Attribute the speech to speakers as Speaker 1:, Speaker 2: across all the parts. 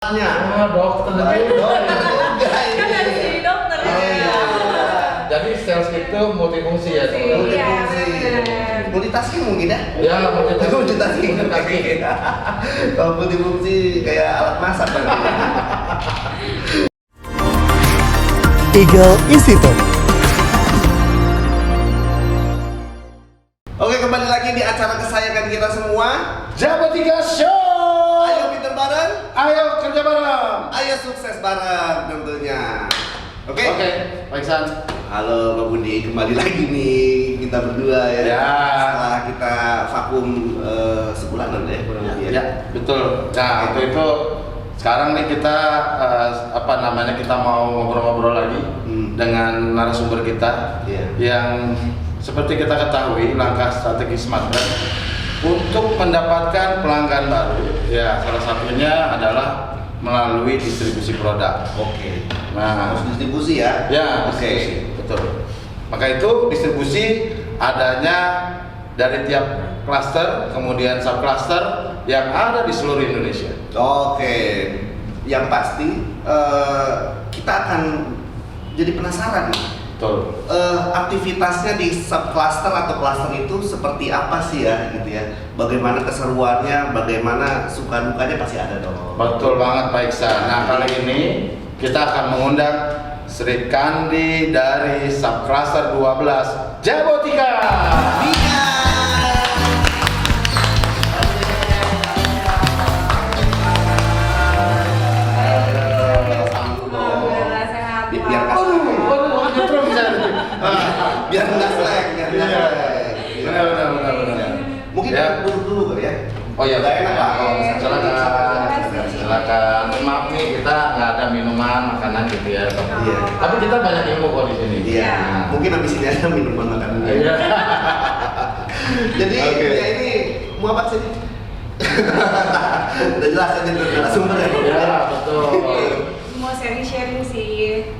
Speaker 1: Dokter juga
Speaker 2: Kan dari sini dokter ya.
Speaker 1: Jadi sales itu multifungsi ya teman-teman.
Speaker 3: Multifungsi. Multitasking mungkin ya?
Speaker 1: Ya
Speaker 3: Multitasking. Kalau multifungsi kayak alat masak berarti.
Speaker 4: Eagle Institute.
Speaker 3: Oke, kembali lagi di acara kesayangan kita semua.
Speaker 1: Jabotika Show.
Speaker 3: Ayo pinter bareng,
Speaker 1: Ayo kerja bareng.
Speaker 3: ayo sukses bareng tentunya. Oke?
Speaker 1: Pak Iksan.
Speaker 3: Halo Pak Budi, kembali lagi nih kita berdua ya.
Speaker 1: Ya.
Speaker 3: Setelah kita vakum sebulanan ya kurang lebih ya.
Speaker 1: Ya, betul. Nah, itu sekarang nih kita kita mau ngobrol-ngobrol lagi dengan narasumber kita yang seperti kita ketahui langkah strategi Smart Brand untuk mendapatkan pelanggan baru. Ya, salah satunya adalah melalui distribusi produk.
Speaker 3: Oke.
Speaker 1: Nah,
Speaker 3: Harus distribusi ya.
Speaker 1: ya,
Speaker 3: Oke.
Speaker 1: distribusi, betul. Maka itu distribusi adanya dari tiap klaster, kemudian sub klaster yang ada di seluruh Indonesia.
Speaker 3: Oke. Yang pasti kita akan jadi penasaran nih.
Speaker 1: Betul.
Speaker 3: Aktivitasnya di subcluster atau cluster itu seperti apa sih ya gitu ya? Bagaimana keseruannya, bagaimana suka dukanya pasti ada dong.
Speaker 1: Betul banget Pak Iksan. Nah, kali ini kita akan mengundang Sri Kandi dari subcluster 12 Jabotika.
Speaker 3: Iya.
Speaker 2: Alhamdulillah sehat.
Speaker 3: Biar
Speaker 2: Pak.
Speaker 3: biar nggak slack, biar nggak
Speaker 1: Iya.
Speaker 3: slack.
Speaker 1: Benar.
Speaker 3: Mungkin
Speaker 1: Ya.
Speaker 3: duduk dulu kali ya.
Speaker 1: Oh iya,
Speaker 3: Nggak enak lah kalau misalnya
Speaker 1: silakan. Maaf nih kita nggak ada minuman, makanan gitu ya.
Speaker 3: Iya.
Speaker 1: Tapi kita banyak ilmu kok di sini.
Speaker 3: Iya. Mungkin habis ini ada minuman makanan.
Speaker 1: Iya.
Speaker 3: Jadi
Speaker 1: Oke.
Speaker 3: ya ini mau apa sih? Udah jelas aja narasumbernya.
Speaker 1: Ya, betul.
Speaker 2: Mau sharing-sharing sih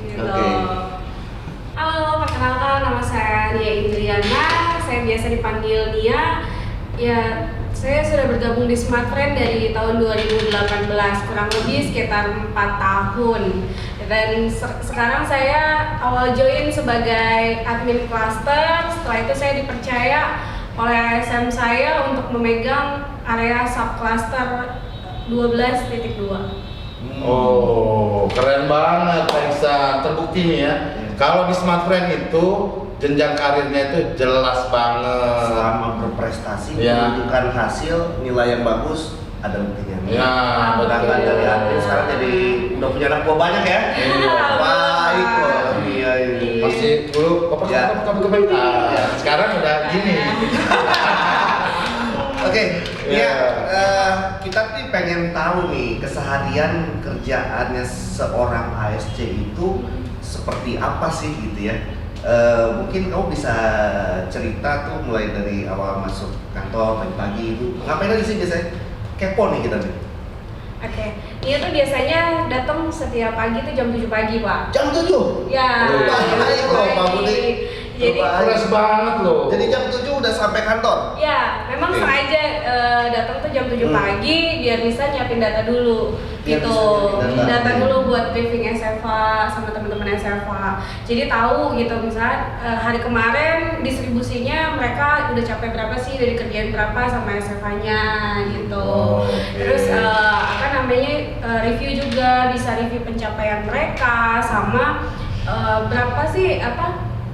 Speaker 2: gitu.
Speaker 3: Oke.
Speaker 2: Halo, perkenalkan nama saya Nia Indriana. Saya biasa dipanggil Nia. Ya, saya sudah bergabung di Smart Brand dari tahun 2018, kurang lebih sekitar 4 tahun. Dan sekarang saya awal join sebagai admin cluster. Setelah itu saya dipercaya oleh SM saya untuk memegang area subcluster 12.2.
Speaker 1: Oh, keren banget Pak Iksan. Terbukti nih ya. Kalau di Smart Brand itu jenjang karirnya itu jelas banget.
Speaker 3: Selama berprestasi,
Speaker 1: Ya.
Speaker 3: menunjukkan hasil, nilai yang bagus, ada buktinya.
Speaker 1: Ya,
Speaker 3: Berangkat dari admin sekarang jadi udah punya anak buah banyak ya.
Speaker 1: Iya.
Speaker 3: Baik kok. Iya ini.
Speaker 1: Masih dulu
Speaker 3: Ya.
Speaker 1: sekarang udah gini.
Speaker 3: Oke,
Speaker 1: Ya.
Speaker 3: kita nih pengen tahu nih keseharian kerjaannya seorang ASC itu seperti apa sih gitu ya. Mungkin kamu bisa cerita tuh mulai dari awal masuk kantor pagi-pagi itu ngapain aja sih biasanya? Kepo nih kita nih.
Speaker 2: Oke, dia tuh biasanya datang setiap pagi tuh jam 7 pagi, Pak.
Speaker 3: Jam 7?
Speaker 2: Ya,
Speaker 1: Oh,
Speaker 2: jam
Speaker 3: baik
Speaker 2: 7
Speaker 3: loh, Pak
Speaker 2: pagi.
Speaker 3: Budi.
Speaker 2: Jadi,
Speaker 3: Baik.
Speaker 1: Fresh banget loh.
Speaker 3: Jadi jam 7 udah sampai kantor?
Speaker 2: ya memang
Speaker 3: Oke.
Speaker 2: sengaja datang tuh jam 7 pagi biar bisa nyiapin data dulu
Speaker 3: Biar
Speaker 2: gitu.
Speaker 3: bisa nyiapin data.
Speaker 2: Data dulu buat briefing SFA sama teman-teman SFA. Jadi tahu gitu misalnya hari kemarin distribusinya mereka udah capai berapa sih, udah dikerjain berapa sama SFA-nya gitu.
Speaker 1: Oke.
Speaker 2: Terus review juga, bisa review pencapaian mereka sama berapa sih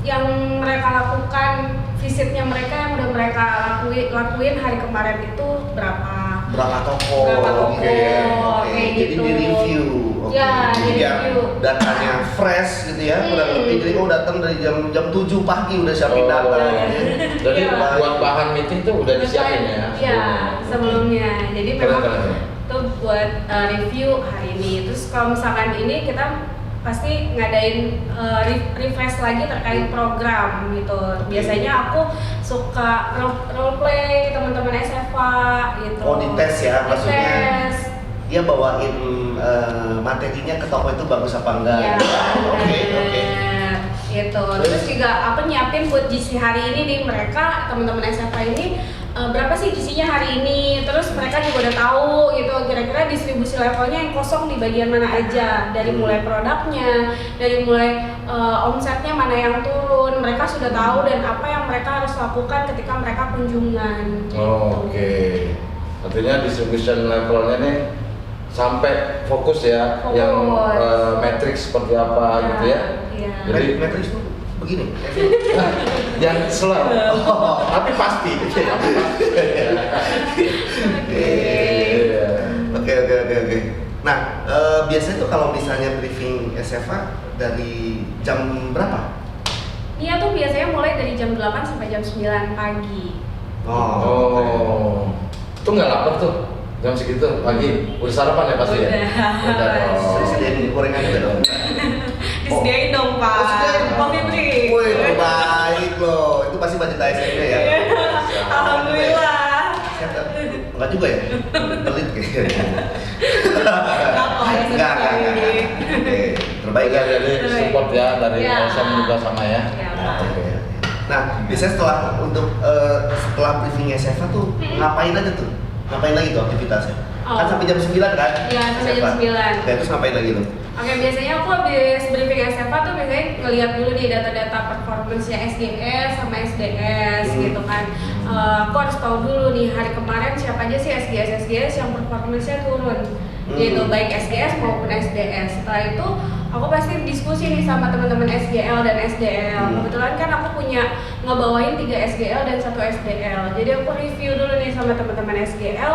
Speaker 2: yang mereka lakukan, visitnya mereka yang udah mereka lakuin hari kemarin itu berapa
Speaker 3: Berapa
Speaker 2: Berapa toko,
Speaker 3: Oke.
Speaker 2: kayak
Speaker 3: Jadi
Speaker 2: gitu.
Speaker 3: di review. Oke.
Speaker 2: Ya,
Speaker 3: Jadi biar
Speaker 2: di-review.
Speaker 3: datanya fresh gitu ya, kurang lebih. Jadi kamu datang dari jam 7 pagi udah siapin data.
Speaker 1: Jadi
Speaker 2: Iya.
Speaker 1: buat bahan meeting tuh udah disiapin ya.
Speaker 2: Iya, sebelumnya. Jadi memang
Speaker 1: Keren.
Speaker 2: itu buat review hari ini. Terus kalau misalkan ini kita pasti ngadain refresh lagi terkait program gitu. Biasanya aku suka role play teman-teman SFA gitu.
Speaker 3: Oh, dites ya maksudnya.
Speaker 2: Dites.
Speaker 3: Dia bawain materinya ke toko itu bagus apa enggak?
Speaker 2: Iya.
Speaker 3: Oke.
Speaker 2: bener. Gitu. Terus juga aku nyiapin buat GC hari ini nih, mereka teman-teman SFA ini berapa sih GC-nya hari ini, terus mereka juga udah tahu gitu kira-kira distribusi levelnya yang kosong di bagian mana aja, dari mulai produknya, dari mulai omsetnya mana yang turun, mereka sudah tahu dan apa yang mereka harus lakukan ketika mereka kunjungan gitu.
Speaker 1: Oke. Artinya distribution levelnya nih sampai fokus ya,
Speaker 2: Fokus.
Speaker 1: yang matrix seperti apa gitu ya.
Speaker 2: Iya.
Speaker 1: Jadi
Speaker 3: Matrix itu begini.
Speaker 1: yang slow, tapi pasti. Iya.
Speaker 3: Oke. Nah, biasanya tuh kalau misalnya briefing SFA dari jam berapa?
Speaker 2: Nia tuh biasanya mulai dari jam 8 sampai jam 9 pagi.
Speaker 1: Oh, itu nggak lapar tuh jam segitu pagi? Udah sarapan ya pasti ya? Udah dong.
Speaker 3: Saya sediain gorengan juga dong.
Speaker 2: Disediain dong Pak.
Speaker 3: Oh, sediain.
Speaker 2: Coffee break.
Speaker 3: Woi, terbaik loh. Itu pasti budget ASMP ya.
Speaker 2: Alhamdulillah.
Speaker 3: Enggak juga ya? Pelit kayaknya.
Speaker 2: Enggak.
Speaker 3: Oke, terbaik ya.
Speaker 1: Jadi support ya dari
Speaker 2: Ya.
Speaker 1: SM juga sama ya.
Speaker 2: Ya,
Speaker 3: Nah,
Speaker 2: Pak.
Speaker 3: oke. Nah, biasanya setelah briefing SFA tuh ngapain aja tuh? Ngapain lagi tuh aktivitasnya?
Speaker 2: Oh.
Speaker 3: Kan sampai jam 9 kan?
Speaker 2: Iya, sampai jam
Speaker 3: SFA.
Speaker 2: 9.
Speaker 3: Nah, terus ngapain lagi tuh?
Speaker 2: Oke, biasanya aku habis briefing SFA tuh biasanya ngeliat dulu nih data-data performance-nya SGS sama SDS gitu kan. Aku harus tahu dulu nih hari kemarin siapa aja sih SGS yang performance-nya turun gitu, baik SGS maupun SDS. Setelah itu aku pasti diskusi nih sama teman-teman SGL dan SDL. Kebetulan kan aku punya ngebawain 3 SGL dan 1 SDL. Jadi aku review dulu nih sama teman-teman SGL.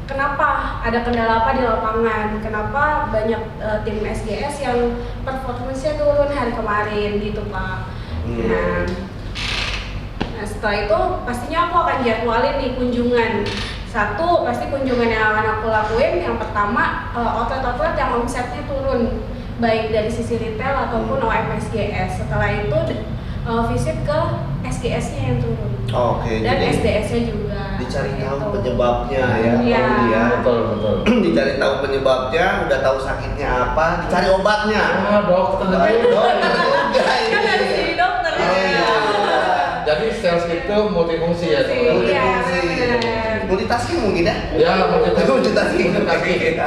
Speaker 2: Kenapa ada kendala apa di lapangan? Kenapa banyak tim SGS yang performance-nya turun hari kemarin gitu Pak? Nah, setelah itu pastinya aku akan jadwalin nih kunjungan. Satu, pasti kunjungan yang akan aku lakuin yang pertama outlet-outlet yang omsetnya turun, baik dari sisi retail ataupun OMSGS. Setelah itu visit ke SGS-nya yang turun.
Speaker 3: Oke,
Speaker 2: Dan
Speaker 3: jadi
Speaker 2: SDS-nya juga.
Speaker 3: dicari tahu
Speaker 2: gitu.
Speaker 3: penyebabnya ya.
Speaker 2: Iya.
Speaker 3: Ya.
Speaker 1: Betul.
Speaker 3: Dicari tahu penyebabnya, udah tahu sakitnya apa, dicari obatnya.
Speaker 1: Ah, dokter.
Speaker 3: Dokter juga ini.
Speaker 2: Kan harus jadi dokter
Speaker 3: Oh,
Speaker 2: ya.
Speaker 3: iya.
Speaker 1: Jadi sales itu multifungsi ya teman-teman.
Speaker 2: Iya,
Speaker 3: Multifungsi.
Speaker 2: benar.
Speaker 3: Multitasking mungkin ya?
Speaker 1: Ya,
Speaker 3: Multitasking.
Speaker 1: multitasking.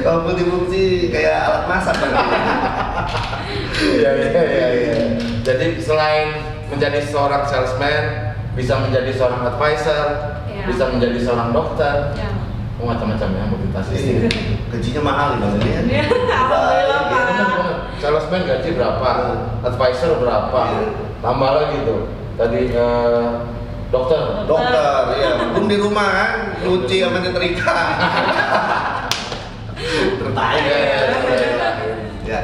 Speaker 3: Kalau multifungsi kayak alat masak kan.
Speaker 1: Iya. Jadi selain menjadi seorang salesman, bisa menjadi seorang advisor,
Speaker 2: Iya.
Speaker 1: bisa menjadi seorang dokter,
Speaker 2: Ya.
Speaker 1: macam-macam ya multitasking.
Speaker 3: Iya. Gajinya mahal nih maksudnya.
Speaker 2: Ya, alhamdulillah Pak.
Speaker 1: Bener. Salesman gaji berapa, advisor berapa, tambah lagi tuh. Tadi dokter.
Speaker 3: Dokter, ya. Belum di rumah kan, nyuci sama nyetrika. Terbaik ya.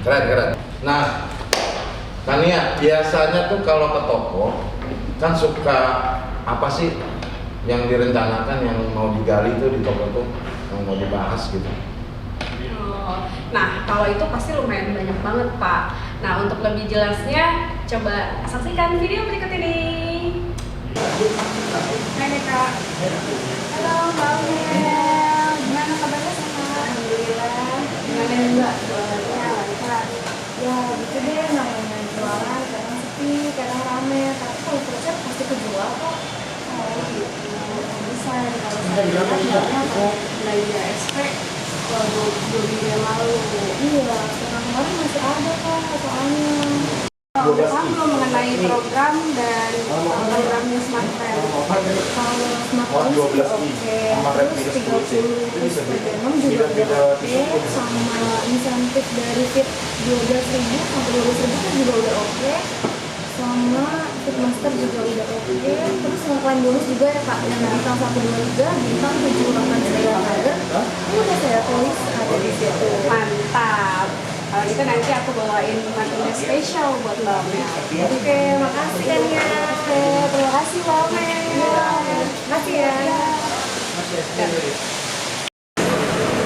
Speaker 1: Keren. Nah, Tania, biasanya tuh kalau ke toko kan suka apa sih yang direncanakan yang mau digali tuh di toko tuh, yang mau dibahas gitu.
Speaker 2: Nah, kalau itu pasti lumayan banyak banget Pak. Nah, untuk lebih jelasnya coba saksikan video berikut ini. Hai Kak. Halo Mbak Mel. Gimana kabarnya sama? Alhamdulillah. Gimana Mbak? Jualannya lancar.
Speaker 5: Ya gitu deh, namanya jualan kadang sepi, kadang rame, tapi kalau konsep pasti kejual kok.
Speaker 2: Oh gitu.
Speaker 5: Bisa, kalau saya jualnya apa?
Speaker 2: Belanja SP dua minggu yang lalu.
Speaker 5: Iya, sekarang kemarin masih ada kok soalnya.
Speaker 2: Udah paham belum mengenai program dan programnya Smart Friend?
Speaker 5: Kalau smartphone sih oke, terus 30 ribu per denom juga udah oke, sama insentif dari Fit 12.000 sampai 12.000 kan juga udah oke, sama Fitmaster juga udah oke, terus yang klaim bonus juga ya Kak, yang bintang 123, bintang 789 kader, ini udah saya tulis ada di situ.
Speaker 2: Mantap. Kalau gitu nanti aku bawain makanan spesial buat Mbak Mel.
Speaker 5: Oke, makasih kan ya. Oke, terima kasih Mbak Mel. Makasih ya.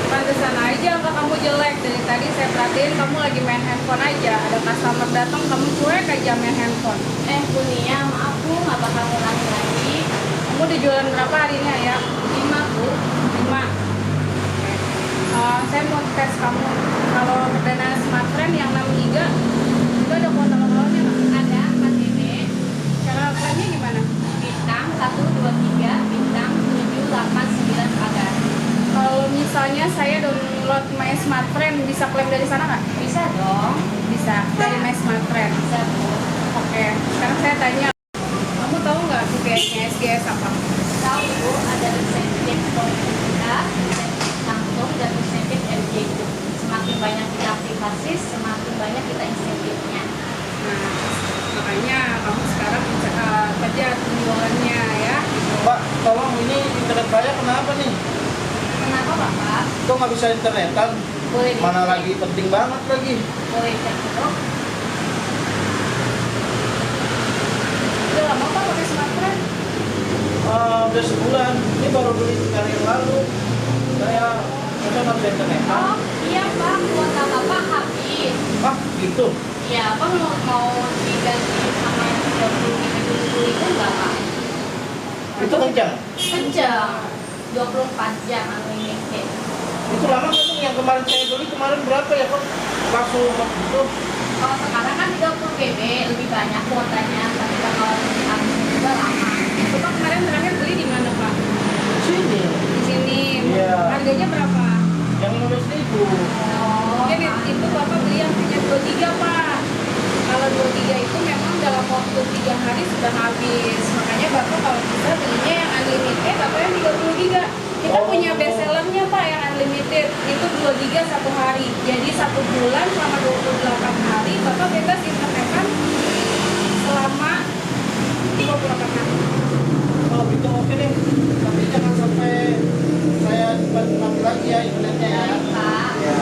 Speaker 2: Pantesan aja angka kamu jelek. Dari tadi saya perhatiin kamu lagi main handphone aja. Ada customer datang kamu cuek aja main handphone.
Speaker 5: Bu Nia, maaf Bu, nggak bakal ngulangi lagi.
Speaker 2: Kamu udah jualan berapa hari ini ya?
Speaker 5: 5 Bu.
Speaker 2: 5. Saya mau tes kamu. Kalau dana Smart Friend yang 6 giga itu ada kuota lokalnya nggak?
Speaker 5: Ada 4 GB.
Speaker 2: misalnya saya download My Smart Friend, bisa klaim dari sana nggak?
Speaker 5: Bisa dong.
Speaker 2: Bisa, dari My Smart Friend.
Speaker 5: Bisa Bu.
Speaker 2: Oke, sekarang saya tanya, kamu tahu nggak BPS-nya SGS apa?
Speaker 5: Tahu Bu, ada insentif kita, insentif langsung dan insentif LJQ. Semakin banyak kita aktivasi, semakin banyak kita insentifnya.
Speaker 2: Nah, makanya kamu sekarang kerja penjualannya ya.
Speaker 6: Pak, tolong ini internet saya kenapa nih?
Speaker 5: Kenapa Bapak?
Speaker 6: Kok nggak bisa internetan?
Speaker 5: Boleh
Speaker 6: Mana
Speaker 5: dicek.
Speaker 6: lagi penting banget lagi.
Speaker 5: Boleh cek dulu.
Speaker 2: Udah lama Pak pakai Smart Friend?
Speaker 6: Udah sebulan, ini baru beli sekali yang lalu. Saya nggak bisa internetan.
Speaker 5: Oh iya Pak, kuota Bapak habis.
Speaker 6: Ah, gitu.
Speaker 5: Iya, Bapak mau diganti sama yang 30 itu enggak Pak?
Speaker 6: Itu kencang.
Speaker 5: Kencang, 24 jam unlimited.
Speaker 6: Itu lama nggak tuh? Yang kemarin saya beli kemarin berapa ya kok? Langsung gitu.
Speaker 5: Kalau sekarang kan 30 GB lebih banyak kuotanya, tapi kalau habis juga lama.
Speaker 2: Bapak kemarin terakhir beli di mana Pak?
Speaker 6: Sini.
Speaker 2: Di sini.
Speaker 6: Iya.
Speaker 2: Harganya berapa?
Speaker 6: Yang 15.000.
Speaker 5: Oh,
Speaker 2: Mungkin itu Bapak beli yang punya 2 giga Pak. Kalau 2 giga itu memang dalam waktu 3 hari sudah habis. Makanya Bapak kalau bisa belinya yang unlimited atau yang 30 giga. Kita punya best sellernya Pak yang unlimited. Itu 2 giga 1 hari. Jadi 1 bulan selama 28 hari Bapak bebas internetan selama 28 hari.
Speaker 6: Oh gitu, oke deh. Tapi jangan sampai saya mati lagi ya internetnya ya.
Speaker 5: Pak.
Speaker 6: Ya.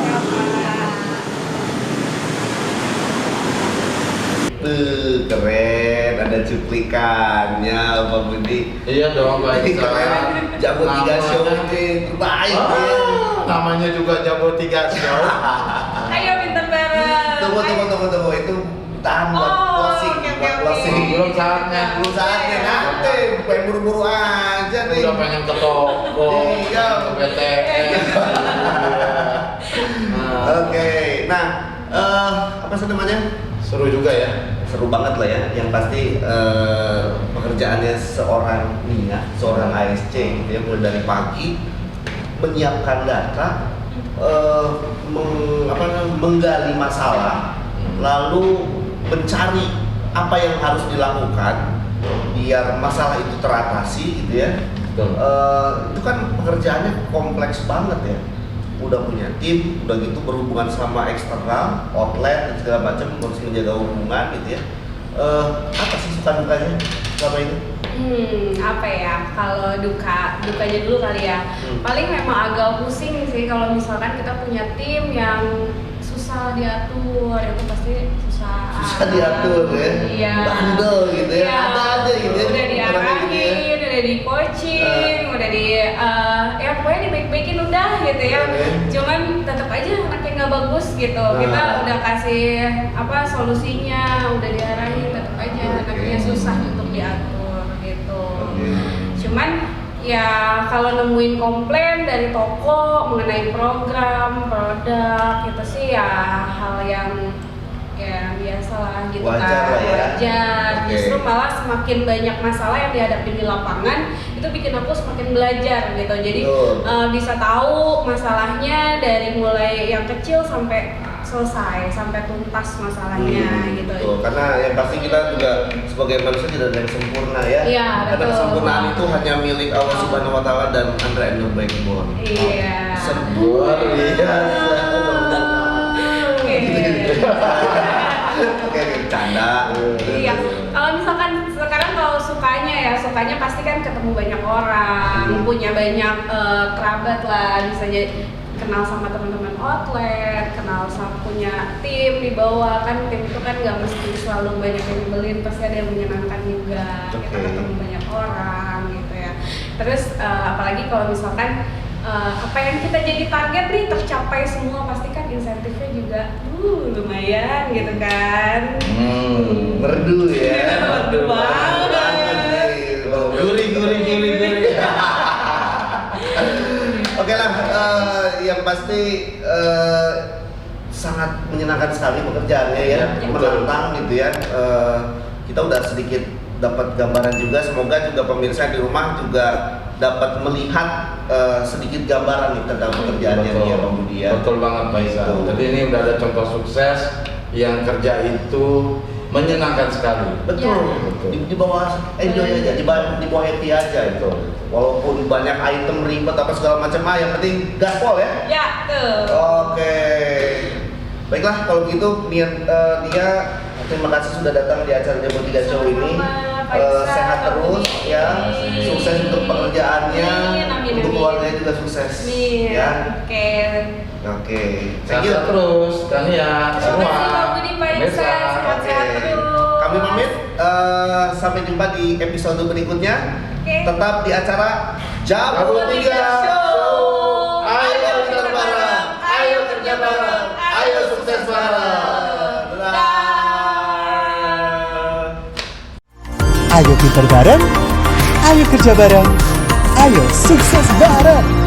Speaker 3: Keren, ada cuplikannya Pak Budi.
Speaker 1: Iya dong, Pak
Speaker 3: Ini
Speaker 1: Iksan.
Speaker 3: keren, Jago 3 show ini terbaik
Speaker 1: Ah,
Speaker 3: ya.
Speaker 1: namanya juga Jago 3 show.
Speaker 2: Ayo pinter bareng.
Speaker 3: Tunggu, itu tahan buat
Speaker 2: Oh,
Speaker 3: closing,
Speaker 2: oke,
Speaker 3: buat
Speaker 2: oke,
Speaker 3: closing.
Speaker 2: oke.
Speaker 1: Belum saatnya.
Speaker 3: Belum saatnya nanti, pengen buru-buru aja nih.
Speaker 1: Udah pengen ke toko,
Speaker 3: Iya.
Speaker 1: ke BTS.
Speaker 3: Oke, nah apa sih namanya?
Speaker 1: Seru juga ya.
Speaker 3: Seru banget lah ya. Yang pasti pekerjaannya seorang Nia, seorang ASC gitu ya, mulai dari pagi menyiapkan data, menggali masalah, lalu mencari apa yang harus dilakukan biar masalah itu teratasi gitu ya.
Speaker 1: Betul.
Speaker 3: Itu kan pekerjaannya kompleks banget ya. Udah punya tim, udah gitu berhubungan sama eksternal, outlet dan segala macam, harus menjaga hubungan gitu ya. Apa sih suka dukanya selama ini?
Speaker 2: Apa ya? Kalau dukanya dulu kali ya. Paling memang agak pusing sih kalau misalkan kita punya tim yang susah diatur, itu pasti susah.
Speaker 3: Susah diatur ya.
Speaker 2: Iya.
Speaker 3: Bandel gitu ya.
Speaker 2: Iya.
Speaker 3: Ada aja gitu ya.
Speaker 2: Udah
Speaker 3: orangnya gitu ya.
Speaker 2: diarahin, udah di coaching, udah di ya pokoknya dibaik-baikin udah gitu ya. Cuman tetap aja anaknya nggak bagus gitu. Kita udah kasih apa solusinya, udah diarahin, tetap aja anaknya susah untuk diatur gitu. Cuman ya kalau nemuin komplain dari toko mengenai program, produk itu sih ya hal yang ya biasa lah gitu.
Speaker 3: Wajar
Speaker 2: kan
Speaker 3: lah ya.
Speaker 2: wajar.
Speaker 3: Oke.
Speaker 2: Justru malah semakin banyak masalah yang dihadapi di lapangan itu bikin aku semakin belajar gitu. Jadi
Speaker 3: Betul.
Speaker 2: bisa tahu masalahnya dari mulai yang kecil sampai selesai, sampai tuntas masalahnya gitu.
Speaker 3: Betul. Karena yang pasti kita juga sebagai manusia tidak ada yang sempurna ya.
Speaker 2: Iya,
Speaker 3: Karena
Speaker 2: betul.
Speaker 3: kesempurnaan itu hanya milik Allah Subhanahu wa taala dan Andra and the Backbone.
Speaker 2: Iya.
Speaker 3: Luar biasa. Oke, bercanda.
Speaker 2: Iya, kalau misalkan sekarang kalau sukanya pasti kan ketemu banyak orang, punya banyak kerabat lah, bisa jadi kenal sama teman-teman outlet, kenal sama punya tim di bawah kan, tim itu kan nggak mesti selalu banyak yang nyebelin, pasti ada yang menyenangkan juga. Kita
Speaker 3: Oke.
Speaker 2: ketemu banyak orang gitu ya. Terus apalagi kalau misalkan apa yang kita jadi target nih tercapai semua, pasti kan insentifnya juga lumayan gitu kan.
Speaker 3: Merdu ya.
Speaker 2: Merdu banget.
Speaker 3: nih. Kalau
Speaker 1: Gurih.
Speaker 3: Oke lah, yang pasti sangat menyenangkan sekali pekerjaannya ya, menantang gitu ya. Kita udah sedikit dapat gambaran juga, semoga juga pemirsa di rumah juga dapat melihat sedikit gambaran nih tentang pekerjaannya
Speaker 1: Betul.
Speaker 3: dia Bang Budi ya.
Speaker 1: Betul banget Pak Isa.
Speaker 3: Gitu.
Speaker 1: Jadi ini udah ada contoh sukses yang kerja itu menyenangkan sekali.
Speaker 3: Betul.
Speaker 1: Betul.
Speaker 3: Di bawah enjoy aja, di bawah happy aja itu. Walaupun banyak item ribet apa segala macam, yang penting gaspol ya.
Speaker 2: Ya, tuh.
Speaker 3: Oke. Baiklah kalau begitu dia terima kasih sudah datang di acara Jam 3 Show ini.
Speaker 2: Sama-sama, Pak Isa,
Speaker 3: Sehat
Speaker 2: Pak
Speaker 3: terus
Speaker 2: Budi.
Speaker 3: ya. Sukses untuk pekerjaannya,
Speaker 2: Amin, amin,
Speaker 3: untuk
Speaker 2: amin.
Speaker 3: keluarganya juga sukses.
Speaker 2: Amin.
Speaker 3: Ya.
Speaker 2: Oke.
Speaker 3: Oke. Thank you.
Speaker 1: Sehat terus, Tania,
Speaker 2: Terima
Speaker 1: semua.
Speaker 2: kasih Pak Budi, Pak Isa.
Speaker 1: Pemirsa.
Speaker 2: Sehat-sehat
Speaker 3: Oke.
Speaker 2: terus.
Speaker 3: Kami pamit. Sampai jumpa di episode berikutnya.
Speaker 2: Oke.
Speaker 3: Tetap di acara Jam
Speaker 1: Jam
Speaker 3: 3
Speaker 1: 3
Speaker 3: Show.
Speaker 1: Ayo kita bareng, ayo kerja bareng, ayo sukses bareng.
Speaker 3: Dadah.
Speaker 4: Ayo pinter bareng, ayo kerja bareng, ayo sukses bareng.